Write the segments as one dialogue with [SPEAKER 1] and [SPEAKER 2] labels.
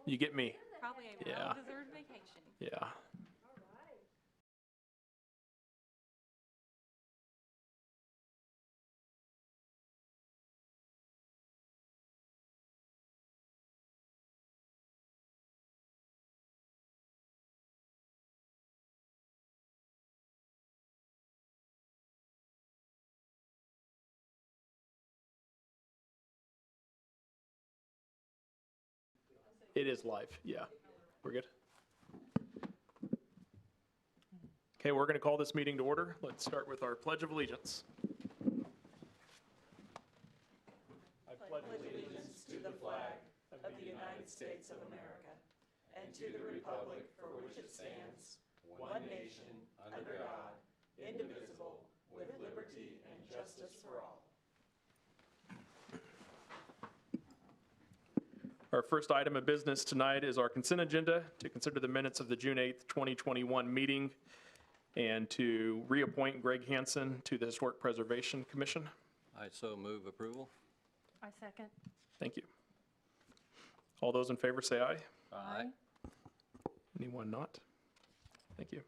[SPEAKER 1] You get me.
[SPEAKER 2] Probably a
[SPEAKER 1] Yeah.
[SPEAKER 2] well-deserved vacation.
[SPEAKER 1] Yeah. It is live. Yeah. We're good. Okay, we're going to call this meeting to order. Let's start with our Pledge of Allegiance. I pledge allegiance to the flag of the United States of America and to the republic for which it stands, one nation, under God, indivisible, with liberty and justice for all. Our first item of business tonight is our consent agenda to consider the minutes of the June 8th, 2021 meeting and to reappoint Greg Hanson to the Historic Preservation Commission.
[SPEAKER 3] I so move approval.
[SPEAKER 2] I second.
[SPEAKER 1] Thank you. All those in favor say aye.
[SPEAKER 3] Aye.
[SPEAKER 1] Anyone not? Thank you.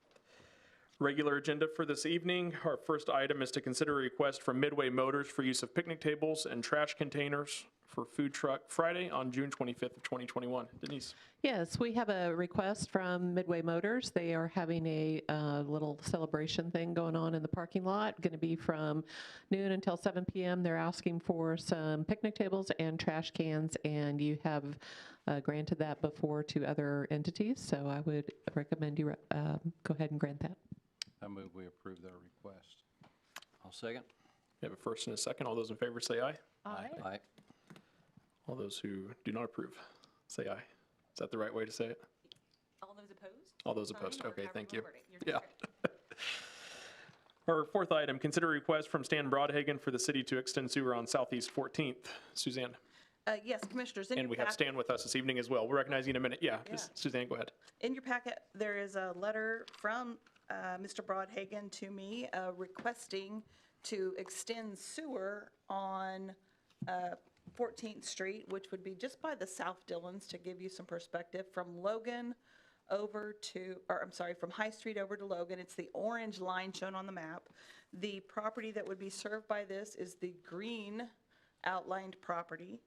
[SPEAKER 1] Regular agenda for this evening. Our first item is to consider a request from Midway Motors for use of picnic tables and trash containers for Food Truck Friday on June 25th of 2021. Denise.
[SPEAKER 4] Yes, we have a request from Midway Motors. They are having a little celebration thing going on in the parking lot, going to be from noon until 7 p.m. They're asking for some picnic tables and trash cans, and you have granted that before to other entities, so I would recommend you go ahead and grant that.
[SPEAKER 3] I move we approve their request. I'll second.
[SPEAKER 1] We have a first and a second. All those in favor say aye.
[SPEAKER 2] Aye.
[SPEAKER 3] Aye.
[SPEAKER 1] All those who do not approve say aye. Is that the right way to say it?
[SPEAKER 2] All those opposed?
[SPEAKER 1] All those
[SPEAKER 2] Fine,
[SPEAKER 1] opposed.
[SPEAKER 2] or
[SPEAKER 1] Okay,
[SPEAKER 2] however
[SPEAKER 1] thank
[SPEAKER 2] you
[SPEAKER 1] you.
[SPEAKER 2] word it. Your
[SPEAKER 1] Yeah.
[SPEAKER 2] discretion.
[SPEAKER 1] Our fourth item, consider a request from Stan Brodhagen for the city to extend sewer on Southeast 14th. Suzanne.
[SPEAKER 5] Yes, Commissioners,
[SPEAKER 1] And we have Stan with us this evening as well. We'll recognize you in a minute. Yeah,
[SPEAKER 5] Yeah.
[SPEAKER 1] Suzanne, go ahead.
[SPEAKER 5] in your packet, there is a letter from Mr. Brodhagen to me requesting to extend sewer on 14th Street, which would be just by the South Dillons, to give you some perspective, from Logan over to, or I'm sorry, from High Street over to Logan. It's the orange line shown on the map. The property that would be served by this is the green outlined property.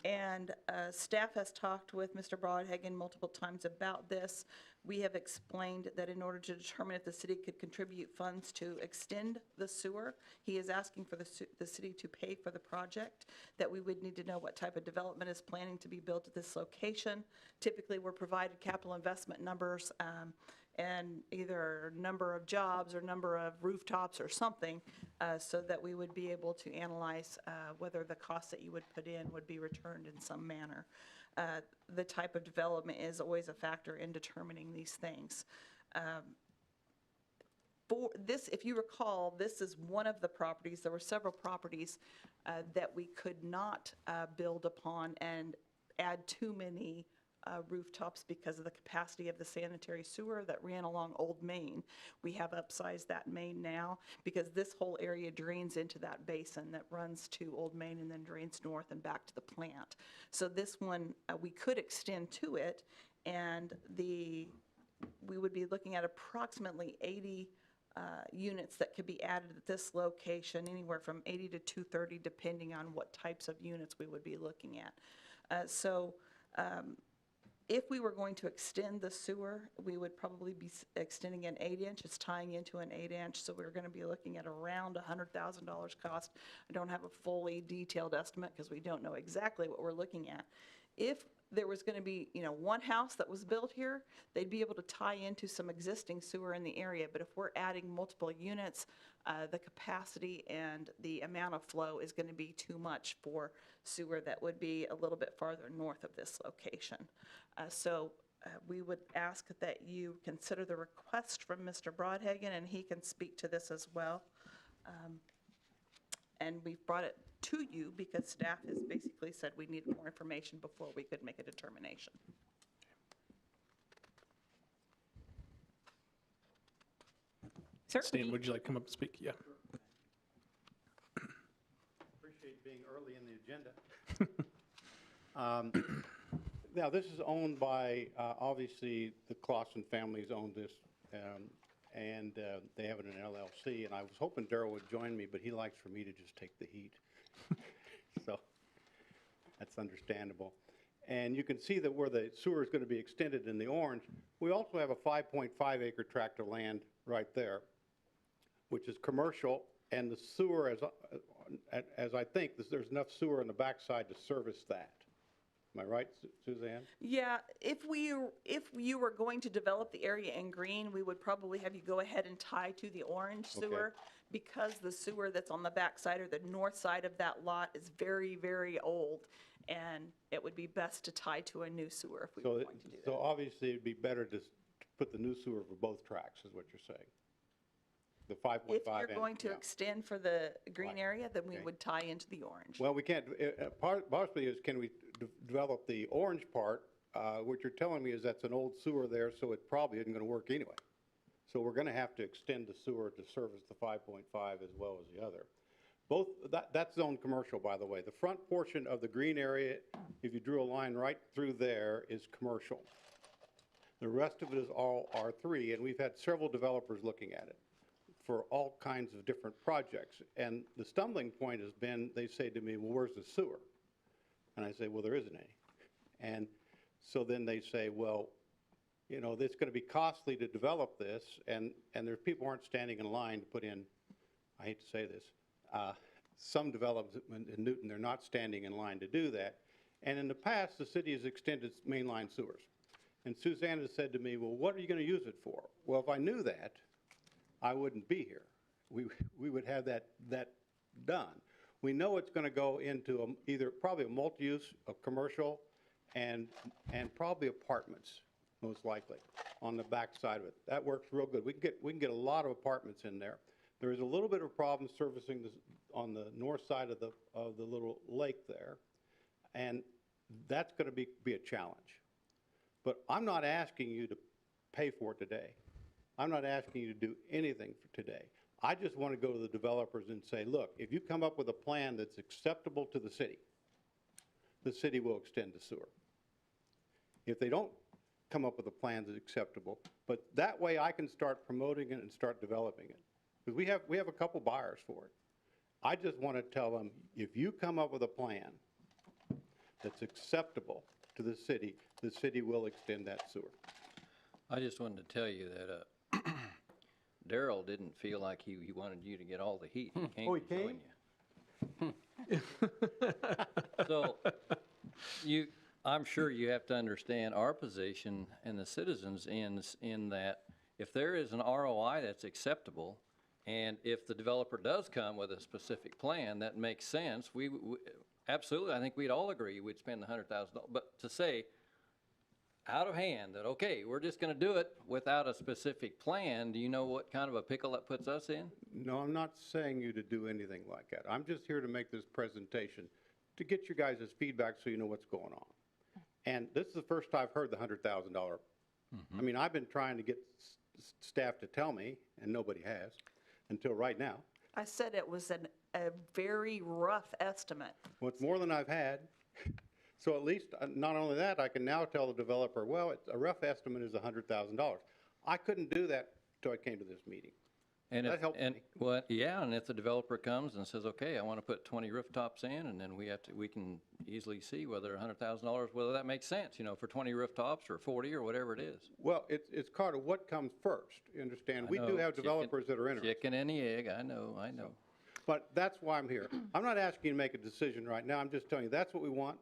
[SPEAKER 5] And staff has talked with Mr. Brodhagen multiple times about this. We have explained that in order to determine if the city could contribute funds to extend the sewer, he is asking for the city to pay for the project, that we would need to know what type of development is planning to be built at this location. Typically, we're provided capital investment numbers and either number of jobs or number of rooftops or something, so that we would be able to analyze whether the cost that you would put in would be returned in some manner. The type of development is always a factor in determining these things. For this, if you recall, this is one of the properties. There were several properties that we could not build upon and add too many rooftops because of the capacity of the sanitary sewer that ran along Old Main. We have upsized that main now because this whole area drains into that basin that runs to Old Main and then drains north and back to the plant. So this one, we could extend to it, and we would be looking at approximately 80 units that could be added at this location, anywhere from 80 to 230, depending on what types of units we would be looking at. If we were going to extend the sewer, we would probably be extending an 8-inch. It's tying into an 8-inch, so we're going to be looking at around $100,000 cost. I don't have a fully detailed estimate because we don't know exactly what we're looking at. If there was going to be, one house that was built here, they'd be able to tie into some existing sewer in the area. But if we're adding multiple units, the capacity and the amount of flow is going to be too much for sewer that would be a little bit farther north of this location. So we would ask that you consider the request from Mr. Brodhagen, and he can speak to this as well. And we've brought it to you because staff has basically said we need more information before we could make a determination. Sir?
[SPEAKER 1] Stan, would you like to come up and speak? Yeah.
[SPEAKER 6] Appreciate being early in the agenda. Now, this is owned by, obviously, the Clausen families own this, and they have it in LLC, and I was hoping Darrell would join me, but he likes for me to just take the heat. So that's understandable. And you can see that where the sewer is going to be extended in the orange, we also have a 5.5 acre tract of land right there, which is commercial, and the sewer, as I think, there's enough sewer on the backside to service that. Am I right, Suzanne?
[SPEAKER 5] Yeah, if you were going to develop the area in green, we would probably have you go ahead and tie to the orange sewer, because the sewer that's on the backside or the north side of that lot is very, very old, and it would be best to tie to a new sewer if we were going to do that.
[SPEAKER 6] So obviously, it'd be better to put the new sewer for both tracks, is what you're saying? The 5.5.
[SPEAKER 5] If you're going to extend for the green
[SPEAKER 6] Right.
[SPEAKER 5] area, then we
[SPEAKER 6] Okay.
[SPEAKER 5] would tie into the orange.
[SPEAKER 6] Well, we can't, possibly is, can we develop the orange part? What you're telling me is that's an old sewer there, so it probably isn't going to work anyway. So we're going to have to extend the sewer to service the 5.5 as well as the other. Both, that's zoned commercial, by the way. The front portion of the green area, if you drew a line right through there, is commercial. The rest of it is all R3, and we've had several developers looking at it for all kinds of different projects. And the stumbling point has been, they say to me, well, where's the sewer? And I say, well, there isn't any. And so then they say, well, you know, it's going to be costly to develop this, and there's people aren't standing in line to put in, I hate to say this, some developments in Newton, they're not standing in line to do that. And in the past, the city has extended mainline sewers. And Suzanne has said to me, well, what are you going to use it for? Well, if I knew that, I wouldn't be here. We would have that done. We know it's going to go into either probably a multi-use, a commercial, and probably apartments, most likely, on the back side of it. That works real good. We can get a lot of apartments in there. There is a little bit of a problem servicing this on the north side of the little lake there, and that's going to be a challenge. But I'm not asking you to pay for it today. I'm not asking you to do anything for today. I just want to go to the developers and say, look, if you come up with a plan that's acceptable to the city will extend the sewer. If they don't come up with a plan that's acceptable, but that way I can start promoting it and start developing it. Because we have a couple buyers for it. I just want to tell them, if you come up with a plan that's acceptable to the city will extend that sewer.
[SPEAKER 7] I just wanted to tell you that Darrell didn't feel like he wanted you to get all the heat. He came
[SPEAKER 6] Oh, he
[SPEAKER 7] to join
[SPEAKER 6] came?
[SPEAKER 7] you. So I'm sure you have to understand our position and the citizens in that if there is an ROI that's acceptable, and if the developer does come with a specific plan that makes sense, we absolutely, I think we'd all agree we'd spend the $100,000. But to say out of hand that, okay, we're just going to do it without a specific plan, do you know what kind of a pickle that puts us in?
[SPEAKER 6] No, I'm not saying you to do anything like that. I'm just here to make this presentation to get your guys' feedback so you know what's going on. And this is the first I've heard the $100,000. I mean, I've been trying to get staff to tell me, and nobody has, until right now.
[SPEAKER 5] I said it was a very rough estimate.
[SPEAKER 6] Well, it's more than I've had. So at least, not only that, I can now tell the developer, well, a rough estimate is $100,000. I couldn't do that until I came to this meeting.
[SPEAKER 7] And
[SPEAKER 6] That helps me.
[SPEAKER 7] Well, yeah, and if the developer comes and says, okay, I want to put 20 rooftops in, and then we can easily see whether $100,000, whether that makes sense, you know, for 20 rooftops or 40 or whatever it is.
[SPEAKER 6] Well, it's Carter, what comes first? You understand? We do
[SPEAKER 7] know,
[SPEAKER 6] have
[SPEAKER 7] chicken-
[SPEAKER 6] developers that are interested.
[SPEAKER 7] Chicken and the egg, I know.
[SPEAKER 6] But that's why I'm here. I'm not asking you to make a decision right now. I'm just telling you, that's what we want.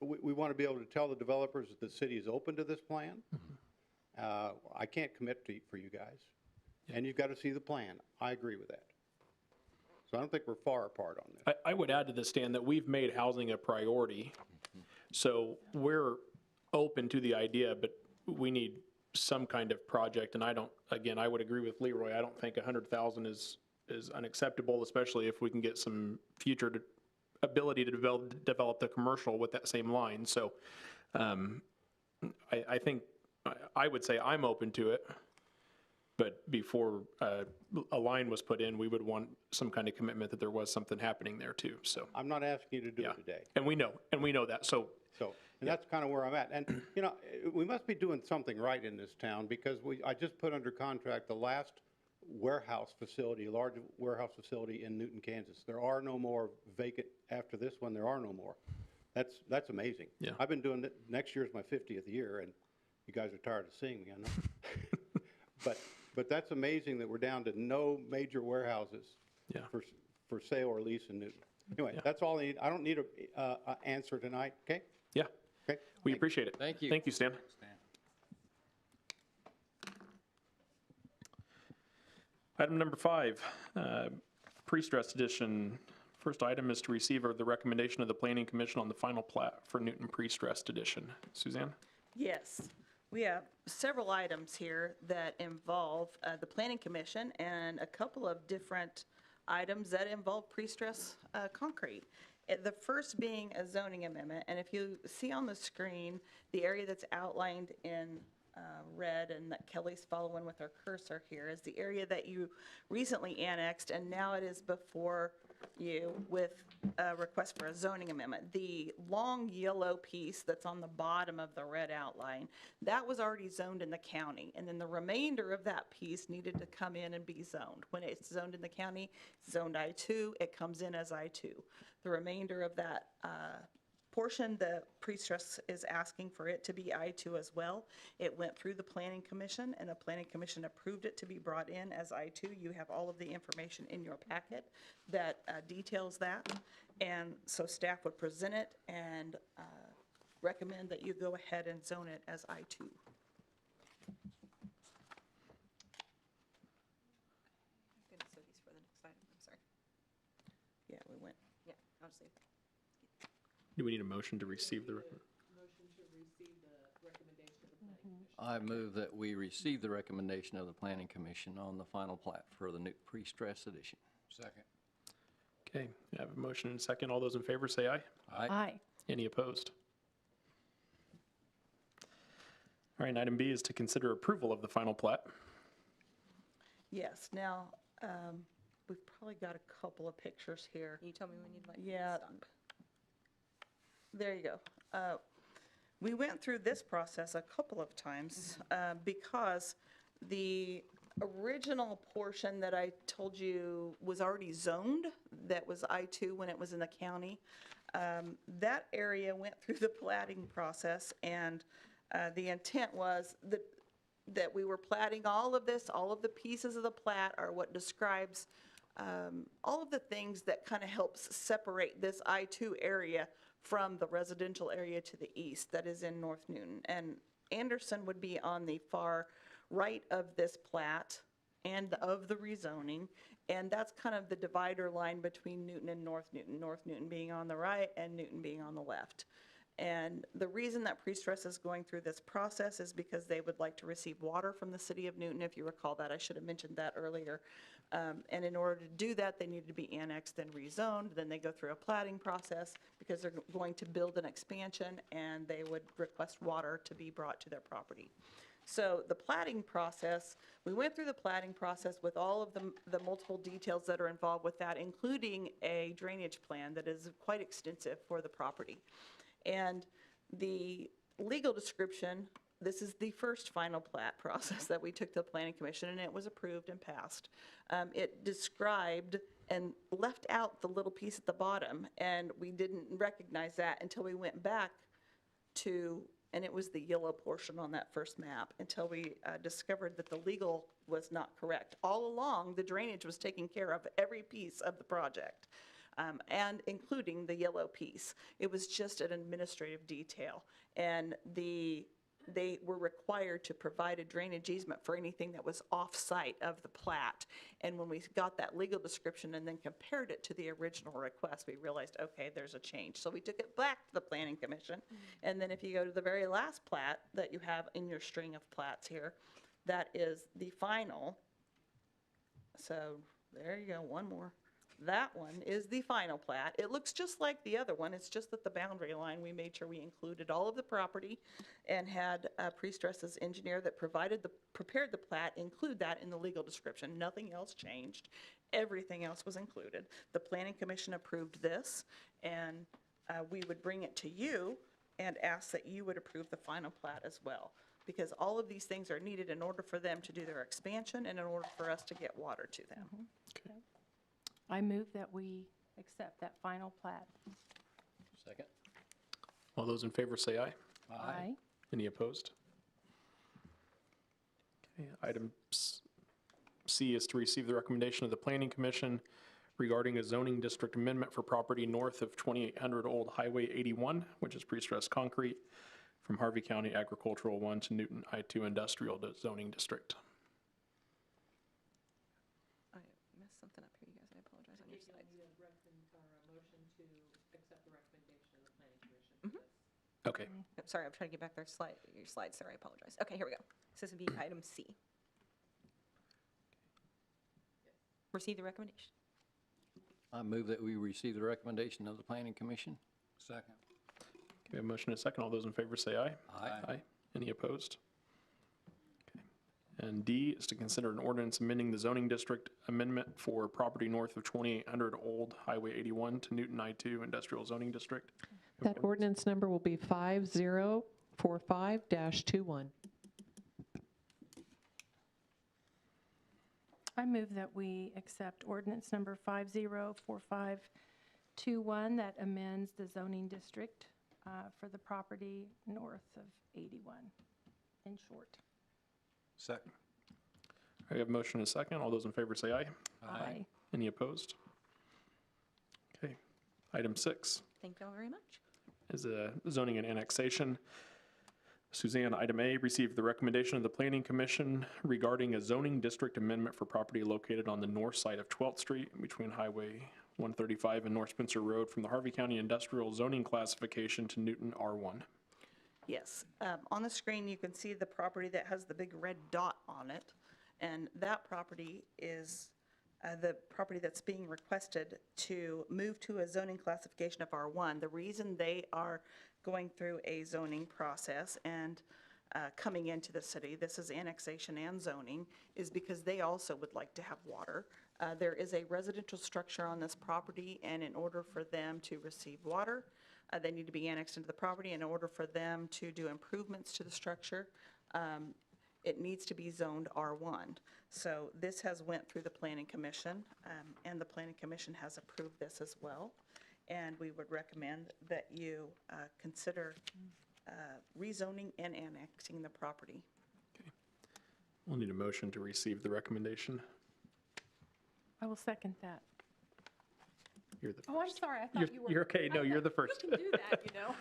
[SPEAKER 6] We want to be able to tell the developers that the city is open to this plan. I can't commit for you guys. And you've got to see the plan. I agree with that. So I don't think we're far apart on this.
[SPEAKER 1] I would add to this, Stan, that we've made housing a priority. So we're open to the idea, but we need some kind of project. And I would agree with Leroy. I don't think 100,000 is unacceptable, especially if we can get some future ability to develop the commercial with that same line. So I think I would say I'm open to it. But before a line was put in, we would want some kind of commitment that there was something happening there too, so.
[SPEAKER 6] I'm not asking you to do
[SPEAKER 1] Yeah,
[SPEAKER 6] it today.
[SPEAKER 1] and we know that, so,
[SPEAKER 6] So, and that's kind of where I'm at. And, you know, we must be doing something right in this town because I just put under contract the last warehouse facility, large warehouse facility in Newton, Kansas. There are no more vacant, after this one, there are no more. That's amazing.
[SPEAKER 1] Yeah.
[SPEAKER 6] I've been doing it, next year's my 50th year, and you guys are tired of seeing me, I know. But that's amazing that we're down to no major warehouses
[SPEAKER 1] Yeah.
[SPEAKER 6] for sale or lease in Newton. Anyway, that's all I need. I don't need a answer tonight, okay?
[SPEAKER 1] yeah,
[SPEAKER 6] Okay?
[SPEAKER 1] we appreciate it.
[SPEAKER 7] Thank you.
[SPEAKER 1] Thank you, Stan. Item number 5, Prestressed Addition. First item is to receive the recommendation of the Planning Commission on the final plat for Newton Prestressed Addition. Suzanne?
[SPEAKER 5] Yes, we have several items here that involve the Planning Commission and a couple of different items that involve pre-stress concrete. The first being a zoning amendment, and if you see on the screen, the area that's outlined in red and that Kelly's following with her cursor here is the area that you recently annexed, and now it is before you with a request for a zoning amendment. The long yellow piece that's on the bottom of the red outline, that was already zoned in the county, and then the remainder of that piece needed to come in and be zoned. When it's zoned in the county, it's zoned I-2, it comes in as I-2. The remainder of that portion, the pre-stress is asking for it to be I-2 as well. It went through the Planning Commission, and the Planning Commission approved it to be brought in as I-2. You have all of the information in your packet that details that, and so staff would present it and recommend that you go ahead and zone it as I-2.
[SPEAKER 2] Goodness, so these for the next item, I'm sorry.
[SPEAKER 5] Yeah, we went.
[SPEAKER 2] Yeah, I'll just leave.
[SPEAKER 1] Do we need a motion to receive the?
[SPEAKER 7] I move that we receive the recommendation of the Planning Commission on the final plat for the Newton Prestressed Addition.
[SPEAKER 3] Second.
[SPEAKER 1] Okay, I have a motion and a second. All those in favor say aye.
[SPEAKER 2] Aye.
[SPEAKER 1] Any opposed? All right, item B is to consider approval of the final plat.
[SPEAKER 5] Yes, now, we've probably got a couple of pictures here.
[SPEAKER 2] Can you tell me when you'd like?
[SPEAKER 5] Yeah.
[SPEAKER 2] to stop?
[SPEAKER 5] There you go. We went through this process a couple of times because the original portion that I told you was already zoned, that was I-2 when it was in the county, that area went through the platting process, and the intent was that we were platting all of this, all of the pieces of the plat are what describes all of the things that kind of helps separate this I-2 area from the residential area to the east that is in North Newton. And Anderson would be on the far right of this plat and of the rezoning, and that's kind of the divider line between Newton and North Newton, North Newton being on the right and Newton being on the left. And the reason that Prestress is going through this process is because they would like to receive water from the city of Newton. If you recall that, I should have mentioned that earlier. And in order to do that, they needed to be annexed and rezoned. Then they go through a platting process because they're going to build an expansion, and they would request water to be brought to their property. So the platting process, we went through the platting process with all of the multiple details that are involved with that, including a drainage plan that is quite extensive for the property. And the legal description, this is the first final plat process that we took to the Planning Commission, and it was approved and passed. It described and left out the little piece at the bottom, and we didn't recognize that until we went back to, and it was the yellow portion on that first map, until we discovered that the legal was not correct. All along, the drainage was taking care of every piece of the project. And including the yellow piece. It was just an administrative detail. And they were required to provide a drainage easement for anything that was off-site of the plat. And when we got that legal description and then compared it to the original request, we realized, okay, there's a change. So we took it back to the Planning Commission. And then if you go to the very last plat that you have in your string of plats here, that is the final. So there you go, one more. That one is the final plat. It looks just like the other one. It's just that the boundary line, we made sure we included all of the property and had Prestressed engineer that prepared the plat include that in the legal description. Nothing else changed. Everything else was included. The Planning Commission approved this, and we would bring it to you and ask that you would approve the final plat as well, because all of these things are needed in order for them to do their expansion and in order for us to get water to them.
[SPEAKER 8] I move that we accept that final plat.
[SPEAKER 7] Second?
[SPEAKER 1] All those in favor say aye.
[SPEAKER 8] Aye.
[SPEAKER 1] Any opposed? Okay, item C is to receive the recommendation of the Planning Commission regarding a zoning district amendment for property north of 2800 Old Highway 81, which is Prestressed Concrete, from Harvey County Agricultural 1 to Newton I-2 Industrial Zoning District.
[SPEAKER 2] I messed something up here, you guys. I apologize on your slides.
[SPEAKER 1] Okay,
[SPEAKER 2] Sorry, I'm trying to get back your slides there. I apologize. Okay, here we go. This would be item C. Receive the recommendation.
[SPEAKER 7] I move that we receive the recommendation of the Planning Commission.
[SPEAKER 3] Second.
[SPEAKER 1] okay, a motion and a second. All those in favor say aye.
[SPEAKER 7] Aye.
[SPEAKER 1] Any opposed? Okay. And D is to consider an ordinance amending the zoning district amendment for property north of 2800 Old Highway 81 to Newton I-2 Industrial Zoning District.
[SPEAKER 4] That ordinance number will be 5045-21.
[SPEAKER 8] I move that we accept ordinance number 504521 that amends the zoning district for the property north of 81, in short.
[SPEAKER 3] Second.
[SPEAKER 1] I have a motion and a second. All those in favor say aye.
[SPEAKER 8] Aye.
[SPEAKER 1] Any opposed? Okay. Item 6
[SPEAKER 2] Thank you all very much.
[SPEAKER 1] is a zoning and annexation. Suzanne, item A, received the recommendation of the Planning Commission regarding a zoning district amendment for property located on the north side of 12th Street between Highway 135 and North Spencer Road from the Harvey County Industrial Zoning Classification to Newton R1.
[SPEAKER 5] Yes, on the screen, you can see the property that has the big red dot on it, and that property is the property that's being requested to move to a zoning classification of R1. The reason they are going through a zoning process and coming into the city, this is annexation and zoning, is because they also would like to have water. There is a residential structure on this property, and in order for them to receive water, they need to be annexed into the property. In order for them to do improvements to the structure, it needs to be zoned R1. So this has went through the Planning Commission, and the Planning Commission has approved this as well. And we would recommend that you consider rezoning and annexing the property.
[SPEAKER 1] We'll need a motion to receive the recommendation.
[SPEAKER 8] I will second that.
[SPEAKER 1] You're the
[SPEAKER 8] Oh, I'm
[SPEAKER 1] first.
[SPEAKER 8] sorry, I thought you were.
[SPEAKER 1] You're okay. No, you're the first.
[SPEAKER 8] You can do that, you know.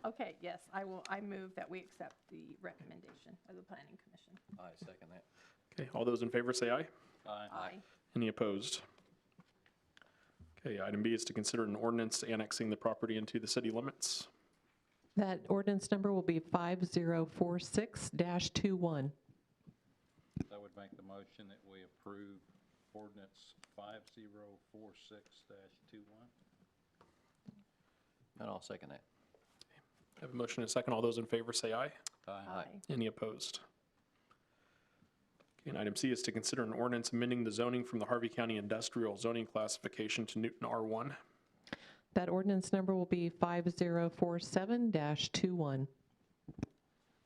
[SPEAKER 8] Okay, yes, I move that we accept the recommendation of the Planning Commission.
[SPEAKER 7] I second that.
[SPEAKER 1] Okay, all those in favor say aye.
[SPEAKER 8] Aye.
[SPEAKER 1] Any opposed? Okay, item B is to consider an ordinance annexing the property into the city limits.
[SPEAKER 4] That ordinance number will be 5046-21.
[SPEAKER 3] I would make the motion that we approve ordinance 5046-21.
[SPEAKER 7] And I'll second that.
[SPEAKER 1] I have a motion and a second. All those in favor say aye.
[SPEAKER 8] Aye.
[SPEAKER 1] Any opposed? Okay, and item C is to consider an ordinance amending the zoning from the Harvey County Industrial Zoning Classification to Newton R1.
[SPEAKER 4] That ordinance number will be 5047-21.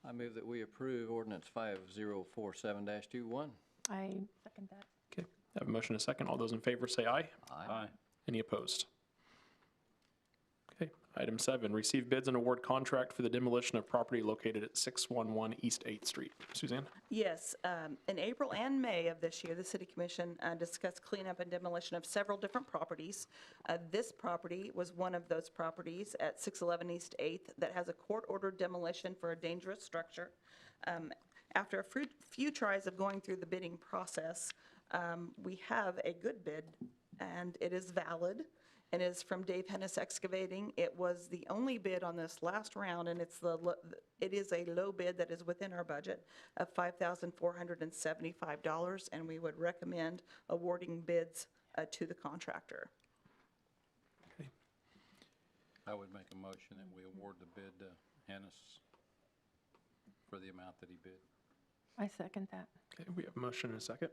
[SPEAKER 7] I move that we approve ordinance 5047-21.
[SPEAKER 8] I second that.
[SPEAKER 1] Okay, I have a motion and a second. All those in favor say aye.
[SPEAKER 3] Aye.
[SPEAKER 1] Any opposed? Okay, item 7, receive bids and award contract for the demolition of property located at 611 East 8th Street. Suzanne?
[SPEAKER 5] Yes, in April and May of this year, the City Commission discussed cleanup and demolition of several different properties. This property was one of those properties at 611 East 8th that has a court-ordered demolition for a dangerous structure. After a few tries of going through the bidding process, we have a good bid, and it is valid, and is from Dave Hennis Excavating. It was the only bid on this last round, and it is a low bid that is within our budget of $5,475, and we would recommend awarding bids to the contractor.
[SPEAKER 3] I would make a motion that we award the bid to Hennis for the amount that he bid.
[SPEAKER 8] I second that.
[SPEAKER 1] Okay, we have a motion and a second.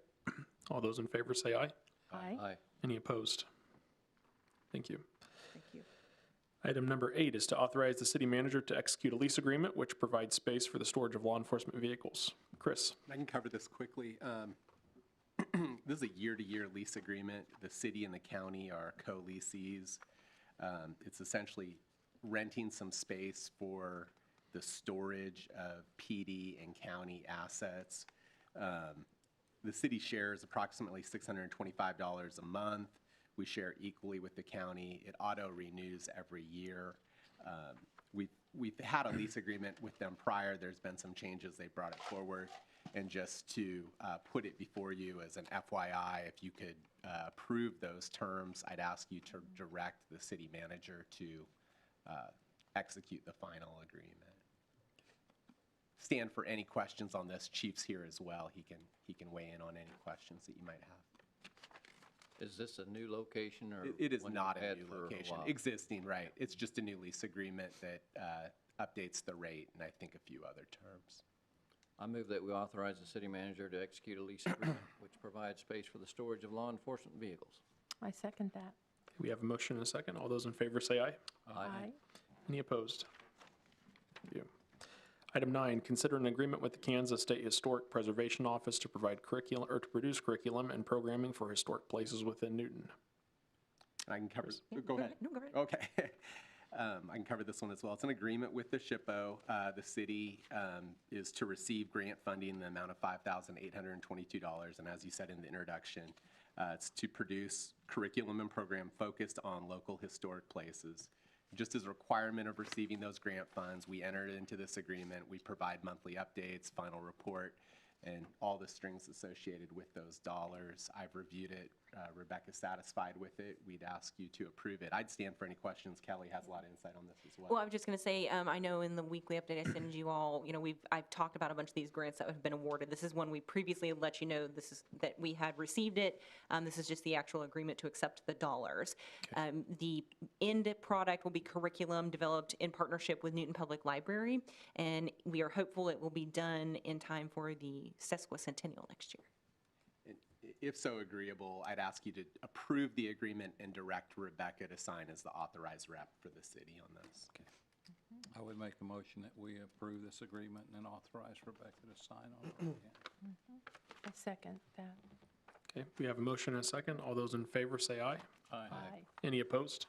[SPEAKER 1] All those in favor say aye.
[SPEAKER 8] Aye.
[SPEAKER 7] Aye.
[SPEAKER 1] Any opposed? Thank you.
[SPEAKER 5] Thank you.
[SPEAKER 1] Item number 8 is to authorize the city manager to execute a lease agreement which provides space for the storage of law enforcement vehicles. Chris?
[SPEAKER 9] I can cover this quickly. This is a year-to-year lease agreement. The city and the county are co-leasees. It's essentially renting some space for the storage of PD and county assets. The city shares approximately $625 a month. We share equally with the county. It auto-renews every year. We've had a lease agreement with them prior. There's been some changes. They brought it forward. And just to put it before you as an FYI, if you could approve those terms, I'd ask you to direct the city manager to execute the final agreement. Stand for any questions on this. Chief's here as well. He can weigh in on any questions that you might have.
[SPEAKER 7] Is this a new location or?
[SPEAKER 9] It is
[SPEAKER 7] one
[SPEAKER 9] not
[SPEAKER 7] you've
[SPEAKER 9] a
[SPEAKER 7] had
[SPEAKER 9] new
[SPEAKER 7] for a
[SPEAKER 9] location.
[SPEAKER 7] while?
[SPEAKER 9] Existing, right. It's just a new lease agreement that updates the rate and I think a few other terms.
[SPEAKER 7] I move that we authorize the city manager to execute a lease agreement which provides space for the storage of law enforcement vehicles.
[SPEAKER 8] I second that.
[SPEAKER 1] We have a motion and a second. All those in favor say aye.
[SPEAKER 8] Aye.
[SPEAKER 1] Any opposed? Thank you. Item 9, consider an agreement with the Kansas State Historic Preservation Office to provide curriculum, or to produce curriculum and programming for historic places within Newton.
[SPEAKER 9] I can cover,
[SPEAKER 2] Yeah,
[SPEAKER 9] go ahead.
[SPEAKER 2] No, go ahead.
[SPEAKER 9] Okay. I can cover this one as well. It's an agreement with the SHPO. The city is to receive grant funding in the amount of $5,822. And as you said in the introduction, it's to produce curriculum and program focused on local historic places. Just as a requirement of receiving those grant funds, we entered into this agreement. We provide monthly updates, final report, and all the strings associated with those dollars. I've reviewed it. Rebecca's satisfied with it. We'd ask you to approve it. I'd stand for any questions. Kelly has a lot of insight on this as well.
[SPEAKER 2] Well, I was just going to say, I know in the weekly update I send you all, I've talked about a bunch of these grants that have been awarded. This is one we previously let you know that we had received it. This is just the actual agreement to accept the dollars. The end product will be curriculum developed in partnership with Newton Public Library, and we are hopeful it will be done in time for the sesquicentennial next year.
[SPEAKER 9] If so agreeable, I'd ask you to approve the agreement and direct Rebecca to sign as the authorized rep for the city on this.
[SPEAKER 3] I would make a motion that we approve this agreement and then authorize Rebecca to sign on it again.
[SPEAKER 8] I second that.
[SPEAKER 1] Okay, we have a motion and a second. All those in favor say aye.
[SPEAKER 3] Aye.
[SPEAKER 1] Any opposed?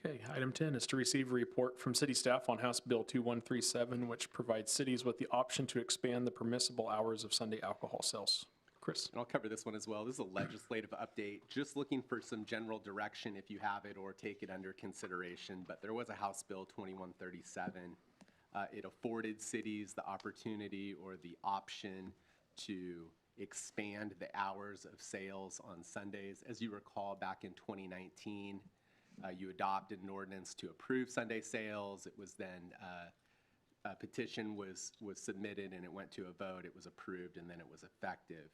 [SPEAKER 1] Okay, item 10 is to receive a report from city staff on House Bill 2137, which provides cities with the option to expand the permissible hours of Sunday alcohol sales. Chris?
[SPEAKER 9] And I'll cover this one as well. This is a legislative update, just looking for some general direction if you have it or take it under consideration. But there was a House Bill 2137. It afforded cities the opportunity or the option to expand the hours of sales on Sundays. As you recall, back in 2019, you adopted an ordinance to approve Sunday sales. It was then, a petition was submitted and it went to a vote. It was approved and then it was effective.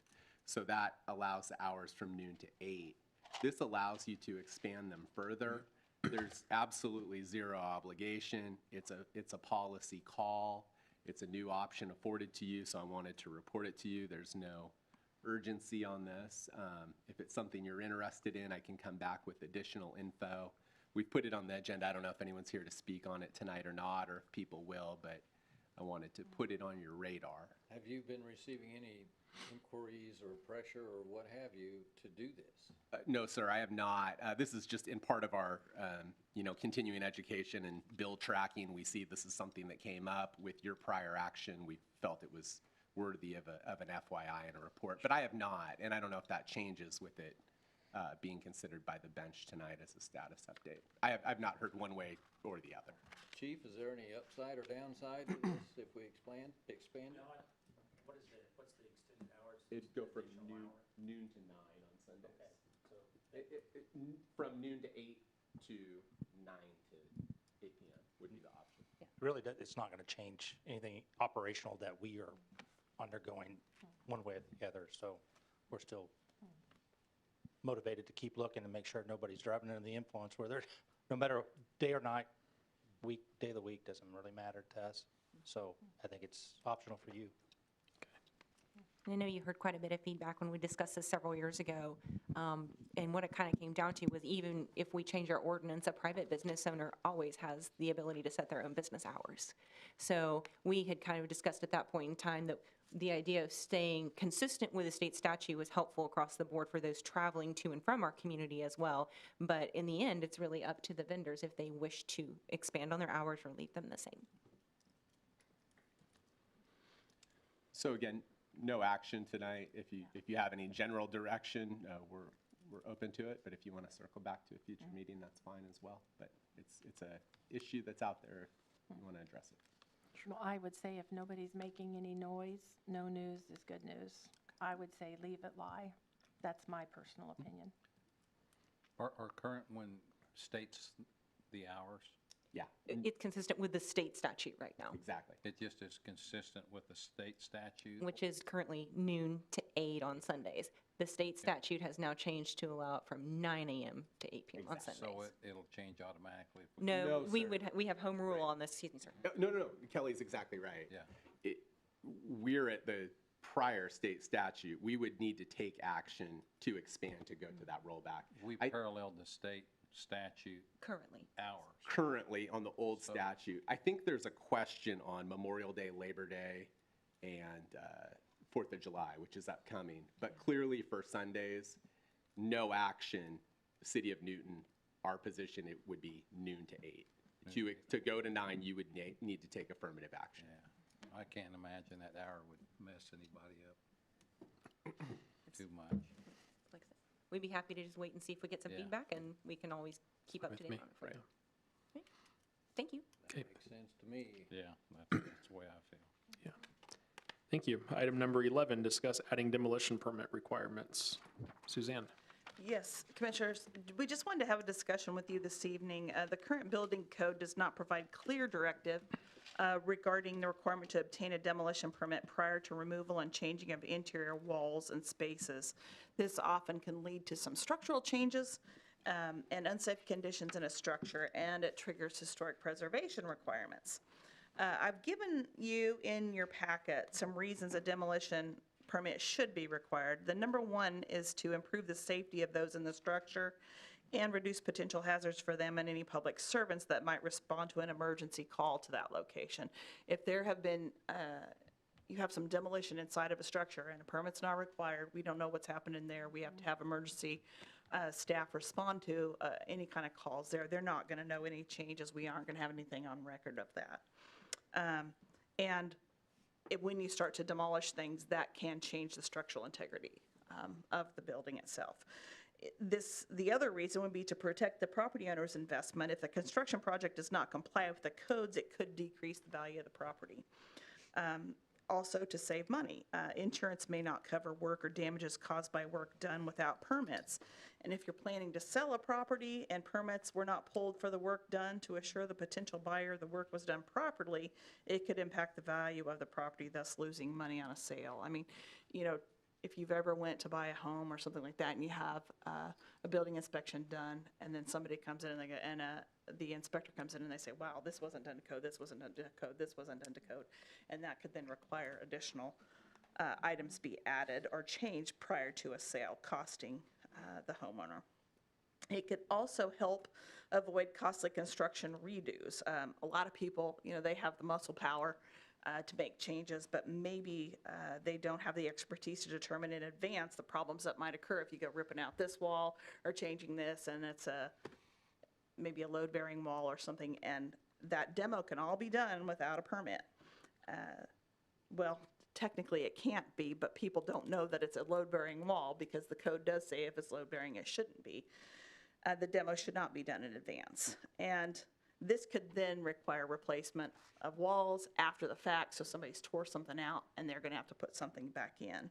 [SPEAKER 9] So that allows the hours from noon to 8. This allows you to expand them further. There's absolutely zero obligation. It's a policy call. It's a new option afforded to you, so I wanted to report it to you. There's no urgency on this. If it's something you're interested in, I can come back with additional info. We've put it on the agenda. I don't know if anyone's here to speak on it tonight or not, or if people will, but I wanted to put it on your radar.
[SPEAKER 7] Have you been receiving any inquiries or pressure or what have you to do this?
[SPEAKER 9] No, sir, I have not. This is just in part of our, continuing education and bill tracking. We see this is something that came up with your prior action. We felt it was worthy of an FYI and a report, but I have not, and I don't know if that changes with it being considered by the bench tonight as a status update. I've not heard one way or the other.
[SPEAKER 7] Chief, is there any upside or downside to this if we expand it?
[SPEAKER 10] What's the extended hours?
[SPEAKER 9] It'd go from noon to 9 on Sundays. Okay, so from noon to 8 to 9 to 8 p.m. would be the option.
[SPEAKER 10] Really, it's not going to change anything operational that we are undergoing one way or the other, so we're still motivated to keep looking and make sure nobody's driving under the influence, where they're, no matter day or night, day of the week, doesn't really matter to us. So I think it's optional for you.
[SPEAKER 2] I know you heard quite a bit of feedback when we discussed this several years ago, and what it kind of came down to was even if we change our ordinance, a private business owner always has the ability to set their own business hours. So we had kind of discussed at that point in time that the idea of staying consistent with the state statute was helpful across the board for those traveling to and from our community as well. But in the end, it's really up to the vendors if they wish to expand on their hours or leave them the same.
[SPEAKER 9] So again, no action tonight. If you have any general direction, we're open to it. But if you want to circle back to a future meeting, that's fine as well. But it's a issue that's out there if you want to address it.
[SPEAKER 8] Well, I would say if nobody's making any noise, no news is good news. I would say leave it lie. That's my personal opinion.
[SPEAKER 3] Our current one states the hours.
[SPEAKER 9] Yeah,
[SPEAKER 2] It's consistent with the state statute right now,
[SPEAKER 9] exactly.
[SPEAKER 3] It just is consistent with the state statute.
[SPEAKER 2] which is currently noon to 8 on Sundays. The state statute has now changed to allow it from 9 a.m. to 8 p.m. on Sundays.
[SPEAKER 3] So it'll change automatically. If we-
[SPEAKER 2] No,
[SPEAKER 9] No,
[SPEAKER 2] we
[SPEAKER 9] sir.
[SPEAKER 2] we have home rule on this, excuse me, sir.
[SPEAKER 9] No. Kelly's exactly right.
[SPEAKER 3] Yeah.
[SPEAKER 9] We're at the prior state statute. We would need to take action to expand to go to that rollback.
[SPEAKER 3] We paralleled the state statute
[SPEAKER 2] Currently.
[SPEAKER 3] hours.
[SPEAKER 9] Currently on the old statute, I think there's a question on Memorial Day, Labor Day, and 4th of July, which is upcoming. But clearly for Sundays, no action. City of Newton, our position, it would be noon to 8. To go to 9, you would need to take affirmative action.
[SPEAKER 3] Yeah. I can't imagine that hour would mess anybody up too much.
[SPEAKER 2] Like I said, we'd be happy to just wait and see if we get some
[SPEAKER 3] Yeah.
[SPEAKER 2] feedback, and we can always keep up to
[SPEAKER 1] With
[SPEAKER 2] date
[SPEAKER 1] me.
[SPEAKER 2] on it for you.
[SPEAKER 1] Right.
[SPEAKER 2] Okay. Thank you.
[SPEAKER 1] Okay.
[SPEAKER 7] Makes sense to me.
[SPEAKER 3] Yeah, that's the way I feel.
[SPEAKER 1] Yeah. Thank you. Item number 11, discuss adding demolition permit requirements. Suzanne?
[SPEAKER 5] Yes, Commissioners, we just wanted to have a discussion with you this evening. The current building code does not provide clear directive regarding the requirement to obtain a demolition permit prior to removal and changing of interior walls and spaces. This often can lead to some structural changes and unsafe conditions in a structure, and it triggers historic preservation requirements. I've given you in your packet some reasons a demolition permit should be required. The number one is to improve the safety of those in the structure and reduce potential hazards for them and any public servants that might respond to an emergency call to that location. If there have been, you have some demolition inside of a structure and a permit's not required, we don't know what's happened in there, we have to have emergency staff respond to any kind of calls there. They're not going to know any changes. We aren't going to have anything on record of that. When you start to demolish things, that can change the structural integrity of the building itself. The other reason would be to protect the property owner's investment. If the construction project does not comply with the codes, it could decrease the value of the property. Also, to save money. Insurance may not cover work or damages caused by work done without permits. And if you're planning to sell a property and permits were not pulled for the work done to assure the potential buyer the work was done properly, it could impact the value of the property, thus losing money on a sale. I mean, you know, if you've ever went to buy a home or something like that and you have a building inspection done and then somebody comes in and they go, the inspector comes in and they say, wow, this wasn't done to code, this wasn't done to code, this wasn't done to code. And that could then require additional items be added or changed prior to a sale, costing the homeowner. It could also help avoid costly construction redos. A lot of people, you know, they have the muscle power to make changes, but maybe they don't have the expertise to determine in advance the problems that might occur if you go ripping out this wall or changing this, and it's maybe a load-bearing wall or something, and that demo can all be done without a permit. Well, technically it can't be, but people don't know that it's a load-bearing wall because the code does say if it's load-bearing, it shouldn't be. The demo should not be done in advance. And this could then require replacement of walls after the fact, so somebody's tore something out and they're going to have to put something back in.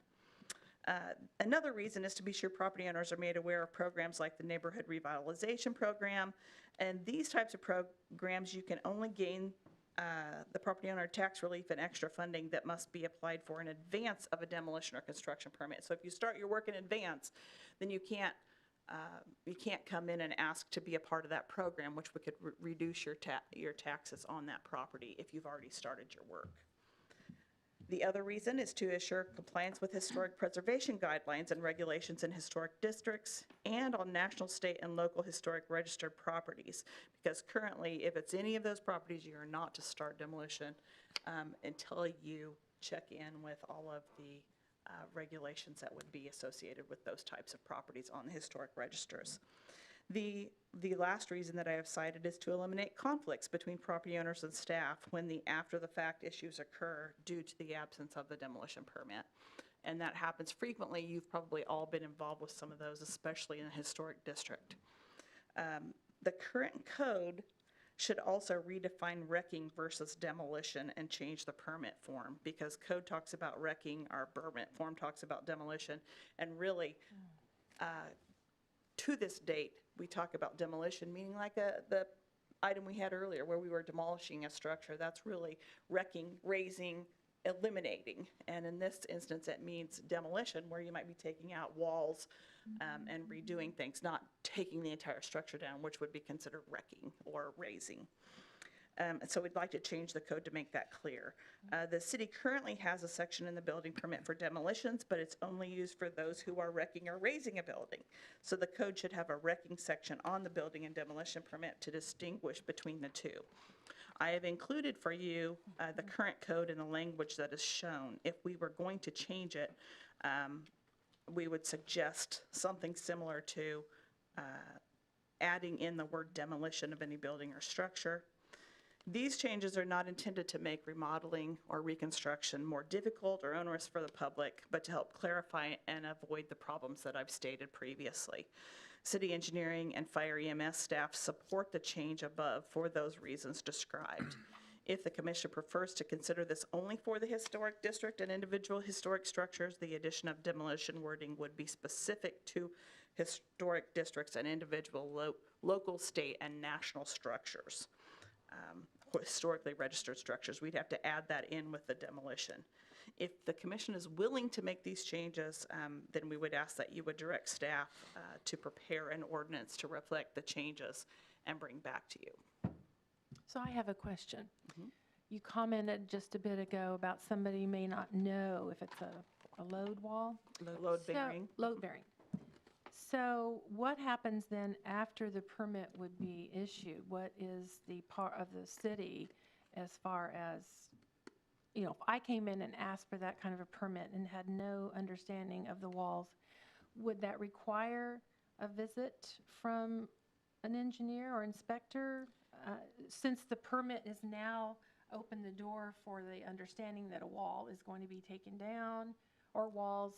[SPEAKER 5] Another reason is to be sure property owners are made aware of programs like the Neighborhood Revitalization Program. And these types of programs, you can only gain the property owner tax relief and extra funding that must be applied for in advance of a demolition or construction permit. So if you start your work in advance, then you can't you can't come in and ask to be a part of that program, which would could reduce your taxes on that property if you've already started your work. The other reason is to assure compliance with historic preservation guidelines and regulations in historic districts and on national, state, and local historic registered properties. Because currently, if it's any of those properties, you are not to start demolition until you check in with all of the regulations that would be associated with those types of properties on the historic registers. The last reason that I have cited is to eliminate conflicts between property owners and staff when the after-the-fact issues occur due to the absence of the demolition permit. And that happens frequently. You've probably all been involved with some of those, especially in a historic district. The current code should also redefine wrecking versus demolition and change the permit form, because code talks about wrecking, our permit form talks about demolition, and really, to this date, we talk about demolition, meaning like the item we had earlier where we were demolishing a structure. That's really wrecking, razing, eliminating. And in this instance, it means demolition, where you might be taking out walls and redoing things, not taking the entire structure down, which would be considered wrecking or razing. And so we'd like to change the code to make that clear. The city currently has a section in the building permit for demolitions, but it's only used for those who are wrecking or razing a building. So the code should have a wrecking section on the building and demolition permit to distinguish between the two. I have included for you the current code and the language that is shown. If we were going to change it, we would suggest something similar to adding in the word demolition of any building or structure. These changes are not intended to make remodeling or reconstruction more difficult or onerous for the public, but to help clarify and avoid the problems that I've stated previously. City engineering and fire EMS staff support the change above for those reasons described. If the commission prefers to consider this only for the historic district and individual historic structures, the addition of demolition wording would be specific to historic districts and individual local, state, and national structures. Historically registered structures. We'd have to add that in with the demolition. If the commission is willing to make these changes, then we would ask that you would direct staff to prepare an ordinance to reflect the changes and bring back to you.
[SPEAKER 8] So I have a question. You commented just a bit ago about somebody may not know if it's a load wall.
[SPEAKER 5] Load bearing.
[SPEAKER 8] Load bearing. So what happens then after the permit would be issued? What is the part of the city as far as, you know, if I came in and asked for that kind of a permit and had no understanding of the walls, would that require a visit from an engineer or inspector? Since the permit is now opened the door for the understanding that a wall is going to be taken down or walls,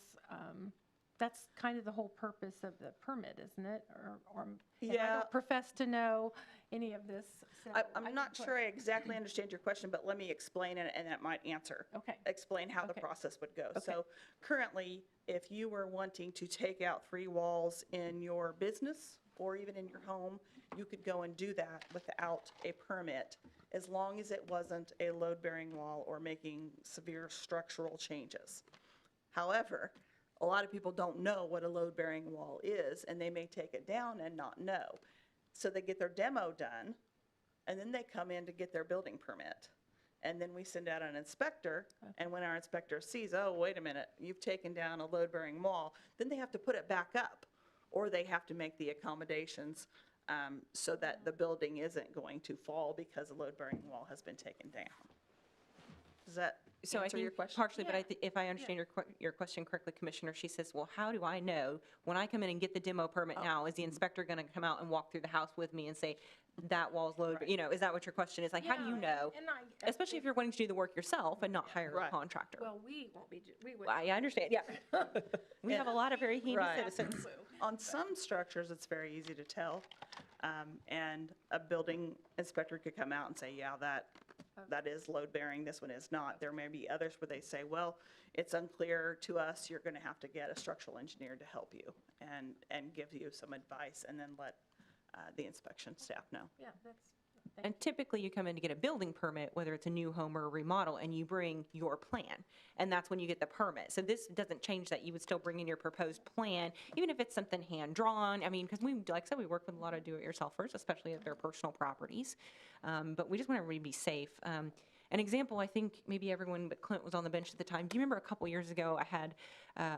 [SPEAKER 8] that's kind of the whole purpose of the permit, isn't it? Or and I
[SPEAKER 5] Yeah.
[SPEAKER 8] don't profess to know any of this. So
[SPEAKER 5] I'm not sure I exactly understand your question, but let me explain it, and that might answer.
[SPEAKER 8] Okay.
[SPEAKER 5] Explain how the
[SPEAKER 8] Okay.
[SPEAKER 5] process would go.
[SPEAKER 8] Okay.
[SPEAKER 5] So currently, if you were wanting to take out 3 walls in your business or even in your home, you could go and do that without a permit, as long as it wasn't a load-bearing wall or making severe structural changes. However, a lot of people don't know what a load-bearing wall is, and they may take it down and not know. So they get their demo done, and then they come in to get their building permit. And then we send out an inspector, and when our inspector sees, oh, wait a minute, you've taken down a load-bearing wall, then they have to put it back up, or they have to make the accommodations so that the building isn't going to fall because a load-bearing wall has been taken down. Does that
[SPEAKER 2] So I
[SPEAKER 5] answer your
[SPEAKER 2] think
[SPEAKER 5] question?
[SPEAKER 2] partially, but if I understand your question correctly, Commissioner, she says, well, how do I know when I come in and get the demo permit now, is the inspector going to come out and walk through the house with me and say, that wall's load, you know, is that what your question is? Like, how do you know?
[SPEAKER 8] And
[SPEAKER 2] Especially if you're wanting to do the work yourself and not hire a
[SPEAKER 5] Right.
[SPEAKER 2] contractor.
[SPEAKER 8] Well, we won't be, we would.
[SPEAKER 2] I understand, yeah. We have a lot of very handy
[SPEAKER 5] Right.
[SPEAKER 2] citizens.
[SPEAKER 5] On some structures, it's very easy to tell, and a building inspector could come out and say, yeah, that is load-bearing, this one is not. There may be others where they say, well, it's unclear to us, you're going to have to get a structural engineer to help you and give you some advice, and then let the inspection staff know.
[SPEAKER 8] Yeah,
[SPEAKER 2] And typically you come in to get a building permit, whether it's a new home or a remodel, and you bring your plan. And that's when you get the permit. So this doesn't change that. You would still bring in your proposed plan, even if it's something hand-drawn. I mean, because we, like I said, we work with a lot of do-it-yourselfers, especially if they're personal properties. But we just want everybody to be safe. An example, I think maybe everyone but Clint was on the bench at the time. Do you remember a couple years ago, I had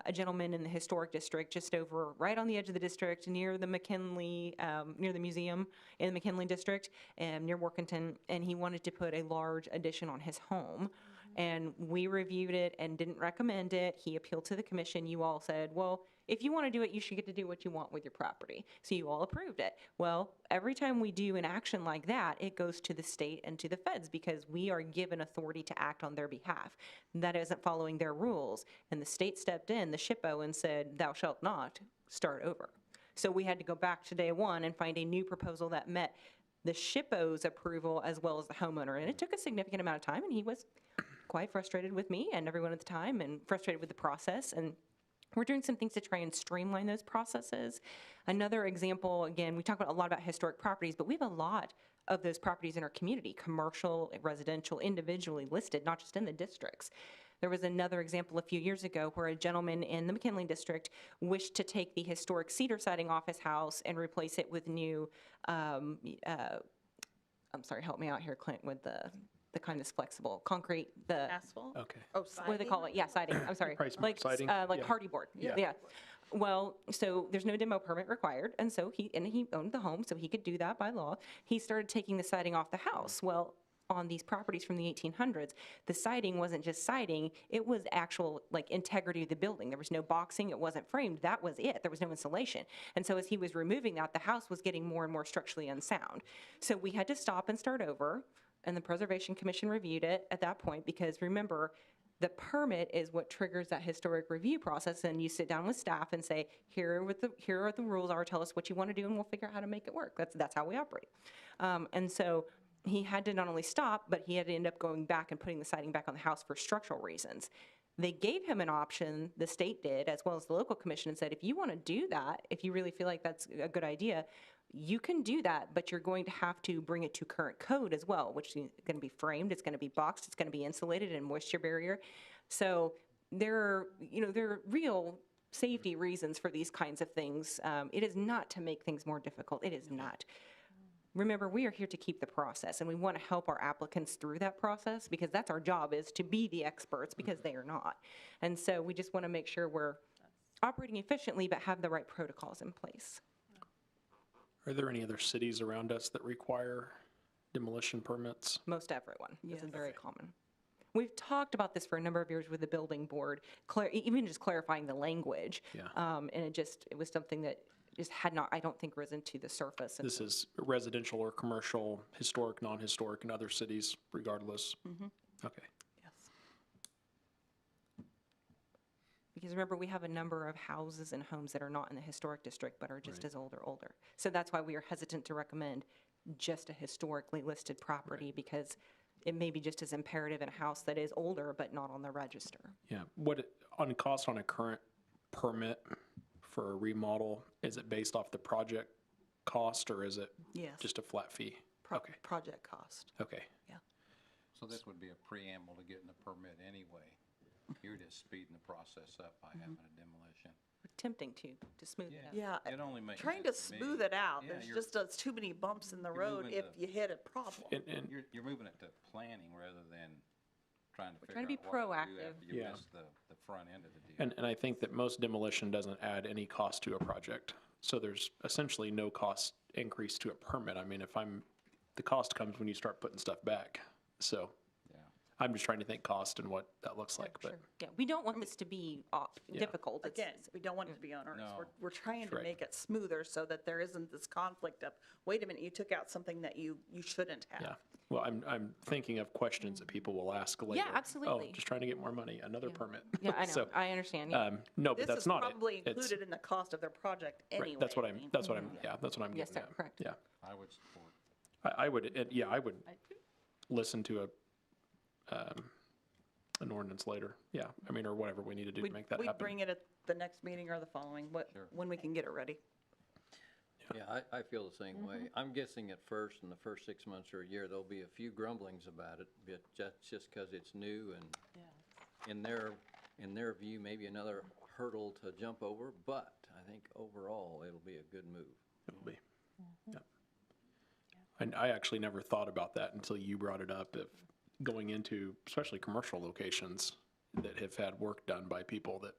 [SPEAKER 2] a gentleman in the historic district, just over, right on the edge of the district, near the McKinley, near the museum in the McKinley district, and near Workington, and he wanted to put a large addition on his home. And we reviewed it and didn't recommend it. He appealed to the commission. You all said, well, if you want to do it, you should get to do what you want with your property. So you all approved it. Well, every time we do an action like that, it goes to the state and to the feds because we are given authority to act on their behalf. That isn't following their rules. And the state stepped in, the SHPO, and said, thou shalt not start over. So we had to go back to day one and find a new proposal that met the SHPO's approval as well as the homeowner. And it took a significant amount of time, and he was quite frustrated with me and everyone at the time and frustrated with the process. And we're doing some things to try and streamline those processes. Another example, again, we talk about a lot about historic properties, but we have a lot of those properties in our community, commercial, residential, individually listed, not just in the districts. There was another example a few years ago where a gentleman in the McKinley district wished to take the historic cedar siding off his house and replace it with new, I'm sorry, help me out here, Clint, with the kind that's flexible, concrete, the,
[SPEAKER 5] Asphalt?
[SPEAKER 1] Okay.
[SPEAKER 5] Oh,
[SPEAKER 2] what do they call it? Yeah, siding, I'm sorry.
[SPEAKER 1] Price
[SPEAKER 2] Like,
[SPEAKER 1] siding?
[SPEAKER 2] like
[SPEAKER 1] Yeah.
[SPEAKER 2] hardy board.
[SPEAKER 1] Yeah.
[SPEAKER 2] Well, so there's no demo permit required, and so he owned the home, so he could do that by law. He started taking the siding off the house. Well, on these properties from the 1800s, the siding wasn't just siding, it was actual like integrity of the building. There was no boxing, it wasn't framed, that was it. There was no insulation. And so as he was removing that, the house was getting more and more structurally unsound. So we had to stop and start over, and the Preservation Commission reviewed it at that point because remember, the permit is what triggers that historic review process, and you sit down with staff and say, here are the rules are, tell us what you want to do, and we'll figure out how to make it work. That's how we operate. And so he had to not only stop, but he had to end up going back and putting the siding back on the house for structural reasons. They gave him an option, the state did, as well as the local commission, and said, if you want to do that, if you really feel like that's a good idea, you can do that, but you're going to have to bring it to current code as well, which is going to be framed, it's going to be boxed, it's going to be insulated and moisture barrier. So there are real safety reasons for these kinds of things. It is not to make things more difficult. It is not. Remember, we are here to keep the process, and we want to help our applicants through that process because that's our job, is to be the experts, because they are not. And so we just want to make sure we're operating efficiently but have the right protocols in place.
[SPEAKER 1] Are there any other cities around us that require demolition permits?
[SPEAKER 2] Most everyone. This is very common. We've talked about this for a number of years with the building board, even just clarifying the language.
[SPEAKER 1] Yeah.
[SPEAKER 2] And it was something that just had not, I don't think, risen to the surface. And
[SPEAKER 1] This is residential or commercial, historic, non-historic, in other cities regardless? Okay.
[SPEAKER 5] Yes.
[SPEAKER 2] because remember, we have a number of houses and homes that are not in the historic district but are just as old or older. So that's why we are hesitant to recommend just a historically listed property, because it may be just as imperative in a house that is older but not on the register.
[SPEAKER 1] Yeah, on cost on a current permit for a remodel, is it based off the project cost, or is it
[SPEAKER 5] Yes.
[SPEAKER 1] just a flat fee? Okay,
[SPEAKER 5] Project cost.
[SPEAKER 1] okay.
[SPEAKER 3] So this would be a preamble to getting a permit anyway. You're just speeding the process up by having a demolition.
[SPEAKER 2] Attempting to smooth it out.
[SPEAKER 5] Yeah.
[SPEAKER 3] It only makes
[SPEAKER 5] Trying to
[SPEAKER 3] sense me.
[SPEAKER 5] smooth it out.
[SPEAKER 3] Yeah,
[SPEAKER 5] There's
[SPEAKER 3] you're-
[SPEAKER 5] just too many bumps in the road
[SPEAKER 3] moving
[SPEAKER 5] if
[SPEAKER 3] the-
[SPEAKER 5] you hit a problem.
[SPEAKER 1] And
[SPEAKER 3] You're moving it to planning rather than trying to figure
[SPEAKER 2] trying to be
[SPEAKER 3] out what to do
[SPEAKER 2] proactive.
[SPEAKER 3] after you
[SPEAKER 1] Yeah.
[SPEAKER 3] miss the front end of the deal.
[SPEAKER 1] And I think that most demolition doesn't add any cost to a project. So there's essentially no cost increase to a permit. I mean, the cost comes when you start putting stuff back. So
[SPEAKER 3] Yeah.
[SPEAKER 1] I'm just trying to think cost and what that looks like, but
[SPEAKER 2] Sure. Yeah, we don't want this to be difficult. It's-
[SPEAKER 5] Again, we don't want it to be onerous.
[SPEAKER 3] No.
[SPEAKER 5] We're trying to
[SPEAKER 1] Right.
[SPEAKER 5] make it smoother so that there isn't this conflict of, wait a minute, you took out something that you shouldn't have.
[SPEAKER 1] yeah. Well, I'm thinking of questions that people will ask later.
[SPEAKER 2] absolutely.
[SPEAKER 1] Oh, just trying to get more money, another permit.
[SPEAKER 2] Yeah, I know.
[SPEAKER 1] So,
[SPEAKER 2] I understand. Yeah.
[SPEAKER 1] no, but
[SPEAKER 5] This
[SPEAKER 1] that's
[SPEAKER 5] is
[SPEAKER 1] not it.
[SPEAKER 5] probably
[SPEAKER 1] It's-
[SPEAKER 5] included in the cost of their project
[SPEAKER 1] right,
[SPEAKER 5] anyway.
[SPEAKER 1] That's what
[SPEAKER 5] I mean,
[SPEAKER 1] yeah, that's what I'm
[SPEAKER 2] Yes,
[SPEAKER 1] getting
[SPEAKER 2] sir,
[SPEAKER 1] at.
[SPEAKER 2] correct.
[SPEAKER 1] Yeah.
[SPEAKER 3] I would support.
[SPEAKER 1] I would listen to an ordinance later. Yeah, I mean, or whatever we need to do to make that
[SPEAKER 5] We'd
[SPEAKER 1] happen.
[SPEAKER 5] bring it at the next meeting or the following,
[SPEAKER 3] Sure.
[SPEAKER 5] when we can get it ready.
[SPEAKER 7] Yeah, I feel the same way. I'm guessing at first, in the first 6 months or a year, there'll be a few grumblings about it, but just because it's new and in their view, maybe another hurdle to jump over, but I think overall, it'll be a good move.
[SPEAKER 1] It will be. Yeah. And I actually never thought about that until you brought it up, of going into especially commercial locations that have had work done by people that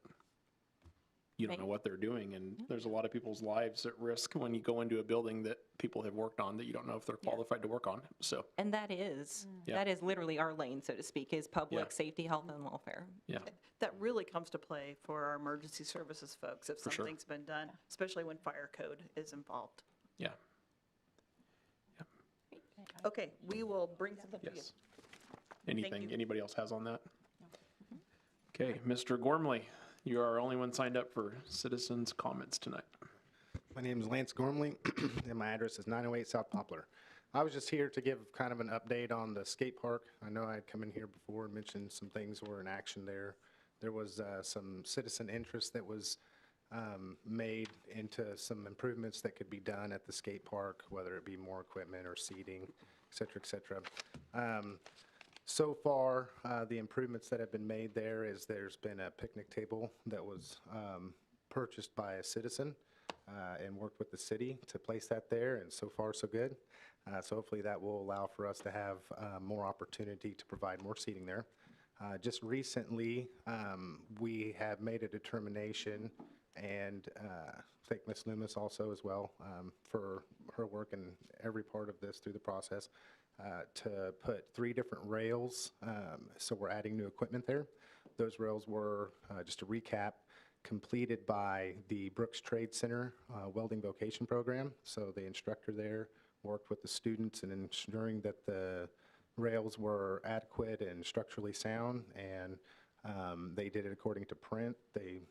[SPEAKER 1] you don't know what they're doing. And there's a lot of people's lives at risk when you go into a building that people have worked on that you don't know if they're qualified to work on. So,
[SPEAKER 2] And that is literally our lane, so to speak, is public safety, health, and welfare.
[SPEAKER 1] yeah.
[SPEAKER 5] That really comes to play for our emergency services folks if
[SPEAKER 1] sure.
[SPEAKER 5] something's been done, especially when fire code is involved.
[SPEAKER 1] Yeah.
[SPEAKER 5] Okay, we will bring something to you.
[SPEAKER 1] Yes. Anything
[SPEAKER 5] you.
[SPEAKER 1] anybody else has on that? Okay, Mr. Gormley, you are our only one signed up for citizens' comments tonight.
[SPEAKER 11] My name is Lance Gormley, and my address is 908 South Poplar. I was just here to give kind of an update on the skate park. I know I had come in here before and mentioned some things were in action there. There was some citizen interest that was made into some improvements that could be done at the skate park, whether it be more equipment or seating, et cetera, et cetera. So far, the improvements that have been made there is there's been a picnic table that was purchased by a citizen and worked with the city to place that there, and so far, so good. So hopefully that will allow for us to have more opportunity to provide more seating there. Just recently, we have made a determination, and thank Ms. Loomis also as well for her work in every part of this through the process, to put 3 different rails. So we're adding new equipment there. Those rails were, just to recap, completed by the Brooks Trade Center welding vocation program. So the instructor there worked with the students in ensuring that the rails were adequate and structurally sound, and they did it according to print. They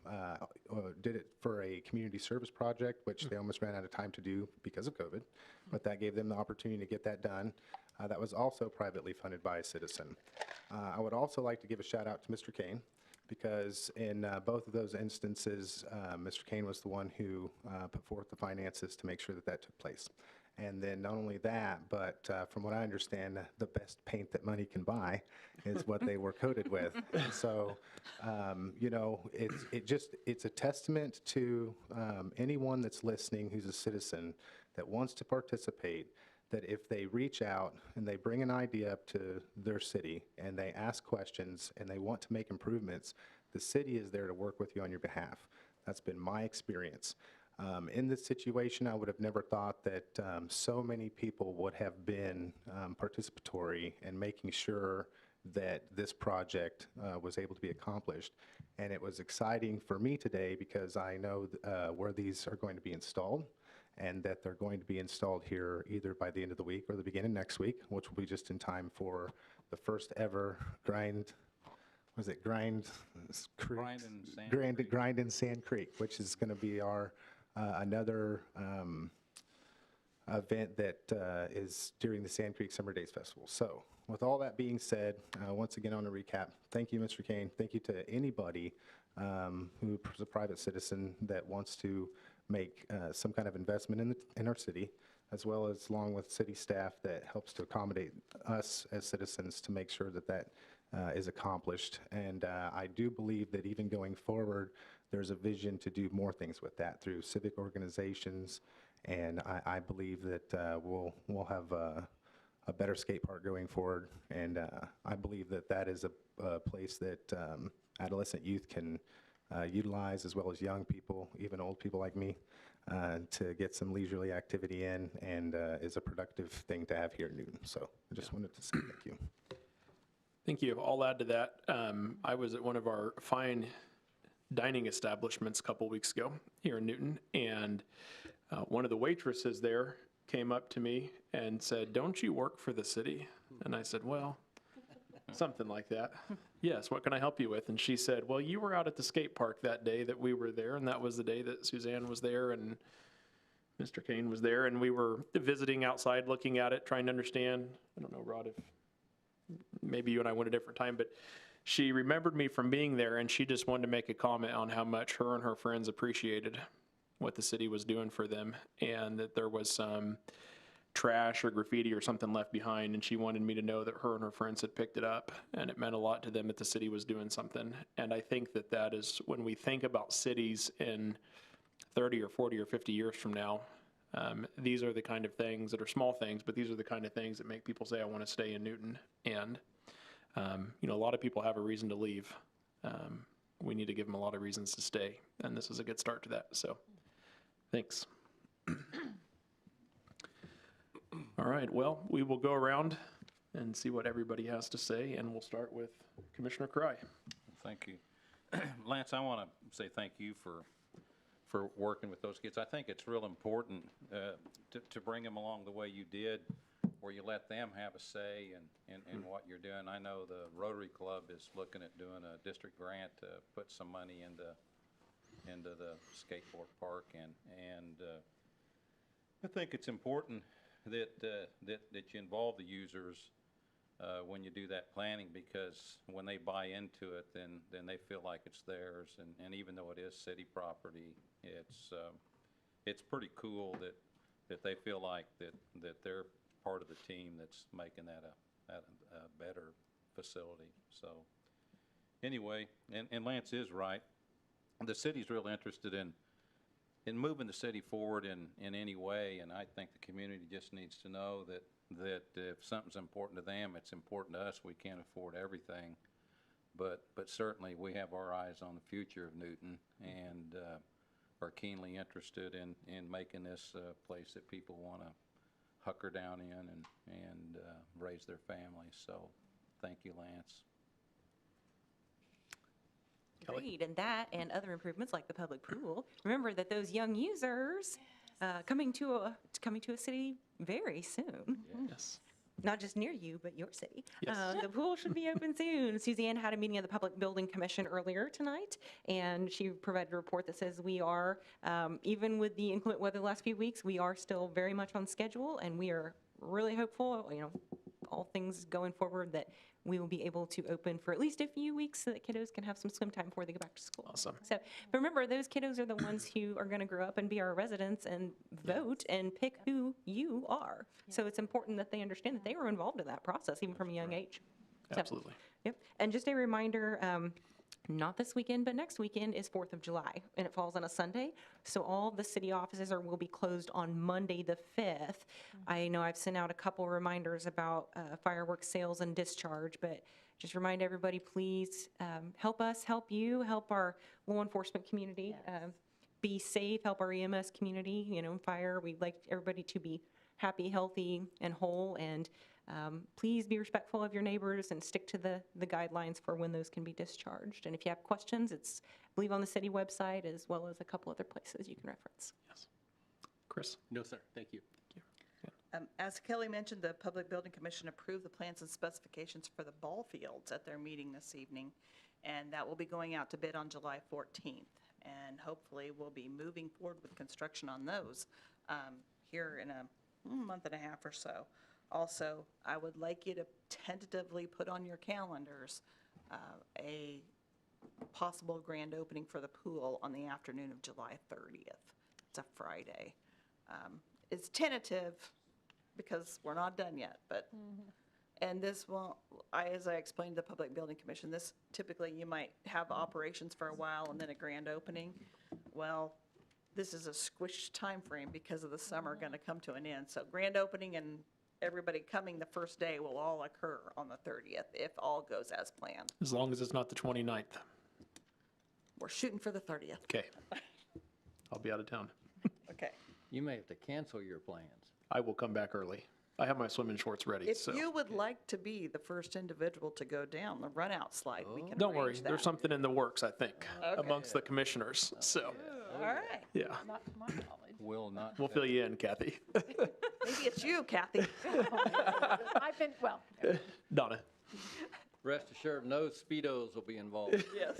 [SPEAKER 11] did it for a community service project, which they almost ran out of time to do because of COVID, but that gave them the opportunity to get that done. That was also privately funded by a citizen. I would also like to give a shout out to Mr. Kane, because in both of those instances, Mr. Kane was the one who put forth the finances to make sure that that took place. And then not only that, but from what I understand, the best paint that money can buy is what they were coated with. So, you know, it's a testament to anyone that's listening who's a citizen that wants to participate, that if they reach out and they bring an idea up to their city and they ask questions and they want to make improvements, the city is there to work with you on your behalf. That's been my experience. In this situation, I would have never thought that so many people would have been participatory in making sure that this project was able to be accomplished. And it was exciting for me today because I know where these are going to be installed, and that they're going to be installed here either by the end of the week or the beginning next week, which will be just in time for the first ever grind and Sand Creek, which is going to be our another event that is during the Sand Creek Summer Days Festival. So with all that being said, once again on a recap, thank you, Mr. Kane. Thank you to anybody who is a private citizen that wants to make some kind of investment in our city, as well as along with city staff that helps to accommodate us as citizens to make sure that that is accomplished. And I do believe that even going forward, there's a vision to do more things with that through civic organizations, and I believe that we'll have a better skate park going forward, and I believe that that is a place that adolescent youth can utilize, as well as young people, even old people like me, to get some leisurely activity in, and is a productive thing to have here in Newton. So I just wanted to say thank you.
[SPEAKER 1] Thank you. I'll add to that. I was at one of our fine dining establishments a couple weeks ago here in Newton, and one of the waitresses there came up to me and said, "Don't you work for the city?" And I said, "Well, something like that." "Yes, what can I help you with?" And she said, "Well, you were out at the skate park that day that we were there, and that was the day that Suzanne was there and Mr. Kane was there, and we were visiting outside, looking at it, trying to understand." I don't know, Rod, if maybe you and I went a different time, but she remembered me from being there, and she just wanted to make a comment on how much her and her friends appreciated what the city was doing for them, and that there was some trash or graffiti or something left behind, and she wanted me to know that her and her friends had picked it up, and it meant a lot to them that the city was doing something. And I think that that is, when we think about cities in 30 or 40 or 50 years from now, these are the kind of things that are small things, but these are the kind of things that make people say, I want to stay in Newton. And, you know, a lot of people have a reason to leave. We need to give them a lot of reasons to stay, and this is a good start to that. So, thanks. All right, well, we will go around and see what everybody has to say, and we'll start with Commissioner Cry.
[SPEAKER 3] Thank you. Lance, I want to say thank you for working with those kids. I think it's real important to bring them along the way you did, where you let them have a say in what you're doing. I know the Rotary Club is looking at doing a district grant to put some money into the skateboard park, and I think it's important that you involve the users when you do that planning, because when they buy into it, then they feel like it's theirs, and even though it is city property, it's pretty cool that they feel like that they're part of the team that's making that a better facility. So anyway, and Lance is right. The city's real interested in moving the city forward in any way, and I think the community just needs to know that if something's important to them, it's important to us. We can't afford everything, but certainly we have our eyes on the future of Newton, and are keenly interested in making this a place that people want to hunker down in and raise their families. So thank you, Lance.
[SPEAKER 2] Great, and that and other improvements like the public pool. Remember that those young users coming to a city very soon.
[SPEAKER 1] Yes.
[SPEAKER 2] Not just near you, but your city.
[SPEAKER 1] Yes.
[SPEAKER 2] The pool should be open soon. Suzanne had a meeting of the Public Building Commission earlier tonight, and she provided a report that says we are, even with the inclement weather the last few weeks, we are still very much on schedule, and we are really hopeful, you know, all things going forward, that we will be able to open for at least a few weeks so that kiddos can have some swim time before they go back to school.
[SPEAKER 1] Awesome.
[SPEAKER 2] So, but remember, those kiddos are the ones who are going to grow up and be our residents and vote and pick who you are. So it's important that they understand that they were involved in that process, even from a young age. So,
[SPEAKER 1] Absolutely.
[SPEAKER 2] yep. And just a reminder, not this weekend, but next weekend is 4th of July, and it falls on a Sunday. So all the city offices will be closed on Monday, the 5th. I know I've sent out a couple reminders about fireworks sales and discharge, but just remind everybody, please help us, help you, help our law enforcement community be safe, help our EMS community, you know, fire. We'd like everybody to be happy, healthy, and whole, and please be respectful of your neighbors and stick to the guidelines for when those can be discharged. And if you have questions, it's, I believe, on the city website as well as a couple other places you can reference.
[SPEAKER 1] Yes. Chris?
[SPEAKER 9] No, sir. Thank you.
[SPEAKER 5] As Kelly mentioned, the Public Building Commission approved the plans and specifications for the ball fields at their meeting this evening, and that will be going out to bid on July 14th. And hopefully we'll be moving forward with construction on those here in a month and a half or so. Also, I would like you to tentatively put on your calendars a possible grand opening for the pool on the afternoon of July 30th. It's a Friday. It's tentative because we're not done yet, but, and this will, as I explained to the Public Building Commission, this typically you might have operations for a while and then a grand opening. Well, this is a squished time frame because of the summer going to come to an end. So grand opening and everybody coming the first day will all occur on the 30th if all goes as planned.
[SPEAKER 1] As long as it's not the 29th.
[SPEAKER 5] We're shooting for the 30th.
[SPEAKER 1] Okay. I'll be out of town.
[SPEAKER 5] Okay.
[SPEAKER 7] You may have to cancel your plans.
[SPEAKER 1] I will come back early. I have my swimming shorts ready,
[SPEAKER 5] If
[SPEAKER 1] so.
[SPEAKER 5] you would like to be the first individual to go down the run-out slide, we can
[SPEAKER 1] Don't worry,
[SPEAKER 5] arrange
[SPEAKER 1] there's
[SPEAKER 5] that.
[SPEAKER 1] something in the works, I think,
[SPEAKER 5] Okay.
[SPEAKER 1] amongst the commissioners, so,
[SPEAKER 5] All right.
[SPEAKER 1] yeah.
[SPEAKER 8] Not to my knowledge.
[SPEAKER 3] Will not.
[SPEAKER 1] We'll fill you in, Kathy.
[SPEAKER 5] Maybe it's you, Kathy.
[SPEAKER 8] I've been, well,
[SPEAKER 1] Donna.
[SPEAKER 7] Rest assured, no Speedos will be involved.
[SPEAKER 5] Yes.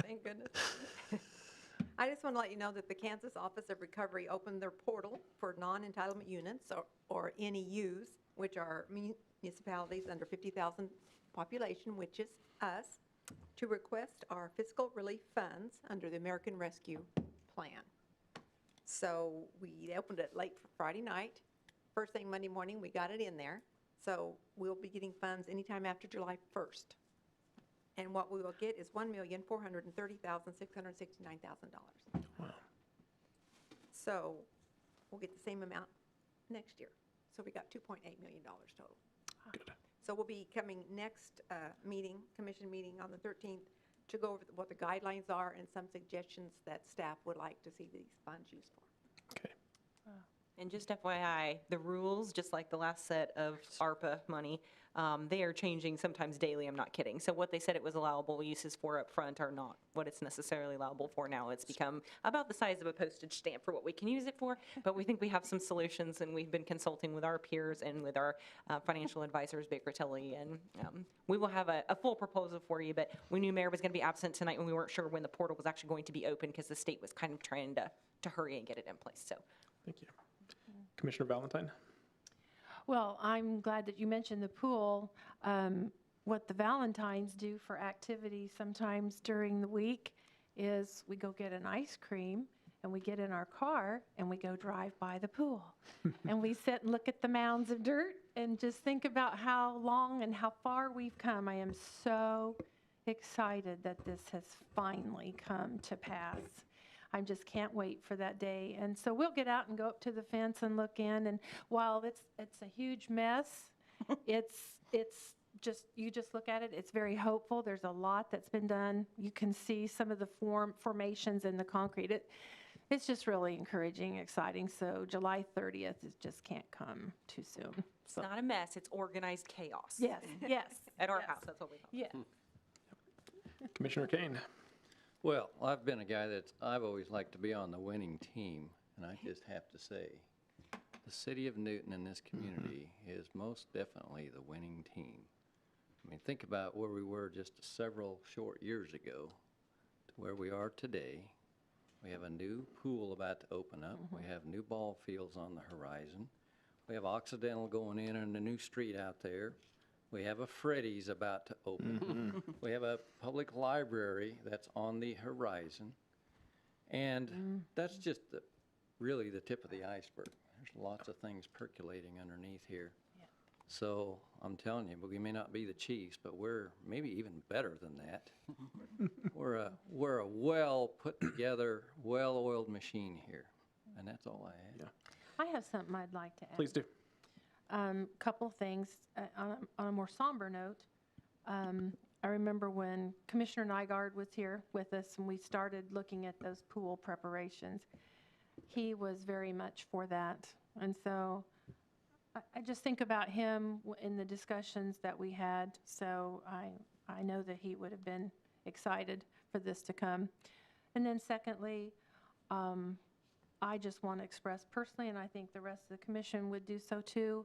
[SPEAKER 12] Thank goodness. I just want to let you know that the Kansas Office of Recovery opened their portal for non-entitlement units, or NEUs, which are municipalities under 50,000 population, which is us, to request our fiscal relief funds under the American Rescue Plan. So we opened it late Friday night. First thing Monday morning, we got it in there. So we'll be getting funds anytime after July 1st. And what we will get is $1,430,669,000.
[SPEAKER 1] Wow.
[SPEAKER 12] So we'll get the same amount next year. So we got $2.8 million total.
[SPEAKER 1] Good.
[SPEAKER 12] So we'll be coming next commission meeting on the 13th to go over what the guidelines are and some suggestions that staff would like to see these funds used for.
[SPEAKER 1] Okay.
[SPEAKER 2] And just FYI, the rules, just like the last set of ARPA money, they are changing sometimes daily, I'm not kidding. So what they said it was allowable uses for up front are not what it's necessarily allowable for now. It's become about the size of a postage stamp for what we can use it for, but we think we have some solutions, and we've been consulting with our peers and with our financial advisors, Baker Tilly, and we will have a full proposal for you, but we knew Mayor was going to be absent tonight, and we weren't sure when the portal was actually going to be open because the state was kind of trying to hurry and get it in place, so.
[SPEAKER 1] Thank you. Commissioner Valentine?
[SPEAKER 8] Well, I'm glad that you mentioned the pool. What the Valentines do for activities sometimes during the week is we go get an ice cream and we get in our car and we go drive by the pool. And we sit and look at the mounds of dirt and just think about how long and how far we've come. I am so excited that this has finally come to pass. I just can't wait for that day. And so we'll get out and go up to the fence and look in. And while it's a huge mess, it's just, you just look at it, it's very hopeful. There's a lot that's been done. You can see some of the formations in the concrete. It's just really encouraging, exciting. So July 30th just can't come too soon.
[SPEAKER 2] It's not a mess, it's organized chaos.
[SPEAKER 8] Yes, yes.
[SPEAKER 2] At our house, that's what we call it.
[SPEAKER 8] Yeah.
[SPEAKER 1] Commissioner Kane?
[SPEAKER 7] Well, I've been a guy I've always liked to be on the winning team, and I just have to say, the city of Newton and this community is most definitely the winning team. I mean, think about where we were just several short years ago to where we are today. We have a new pool about to open up. We have new ball fields on the horizon. We have Occidental going in and a new street out there. We have a Freddy's about to open. We have a public library that's on the horizon. And that's just really the tip of the iceberg. There's lots of things percolating underneath here.
[SPEAKER 8] Yeah.
[SPEAKER 7] So I'm telling you, we may not be the Chiefs, but we're maybe even better than that. We're a well put together, well-oiled machine here. And that's all I have.
[SPEAKER 1] Yeah.
[SPEAKER 8] I have something I'd like to add.
[SPEAKER 1] Please do.
[SPEAKER 8] Couple things. On a more somber note, I remember when Commissioner Nygaard was here with us and we started looking at those pool preparations, he was very much for that. And so I just think about him in the discussions that we had. So I know that he would have been excited for this to come. And then secondly, I just want to express personally, and I think the rest of the commission would do so too,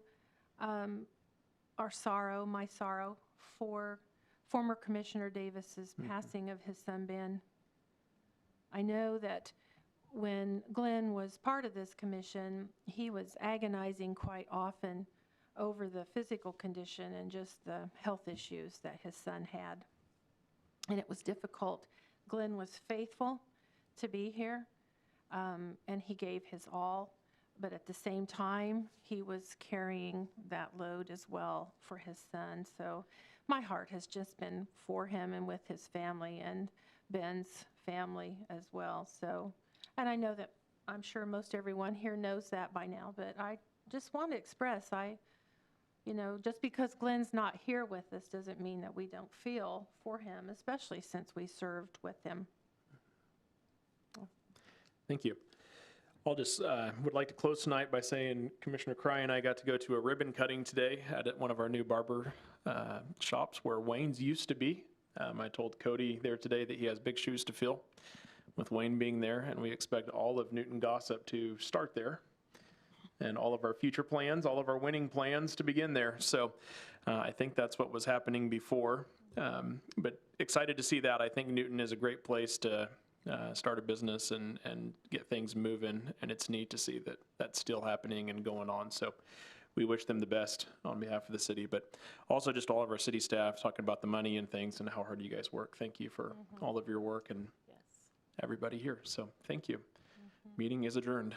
[SPEAKER 8] my sorrow for former Commissioner Davis's passing of his son Ben. I know that when Glenn was part of this commission, he was agonizing quite often over the physical condition and just the health issues that his son had. And it was difficult. Glenn was faithful to be here, and he gave his all. But at the same time, he was carrying that load as well for his son. So my heart has just been for him and with his family and Ben's family as well. So, and I know that I'm sure most everyone here knows that by now, but I just want to express, just because Glenn's not here with us doesn't mean that we don't feel for him, especially since we served with him.
[SPEAKER 1] Thank you. I'll just would like to close tonight by saying Commissioner Cry and I got to go to a ribbon cutting today at one of our new barber shops where Wayne's used to be. I told Cody there today that he has big shoes to fill with Wayne being there, and we expect all of Newton gossip to start there and all of our future plans, all of our winning plans to begin there. So I think that's what was happening before, but excited to see that. I think Newton is a great place to start a business and get things moving, and it's neat to see that that's still happening and going on. So we wish them the best on behalf of the city, but also just all of our city staff talking about the money and things and how hard you guys work. Thank you for all of your work and everybody here. So thank you. Meeting is adjourned.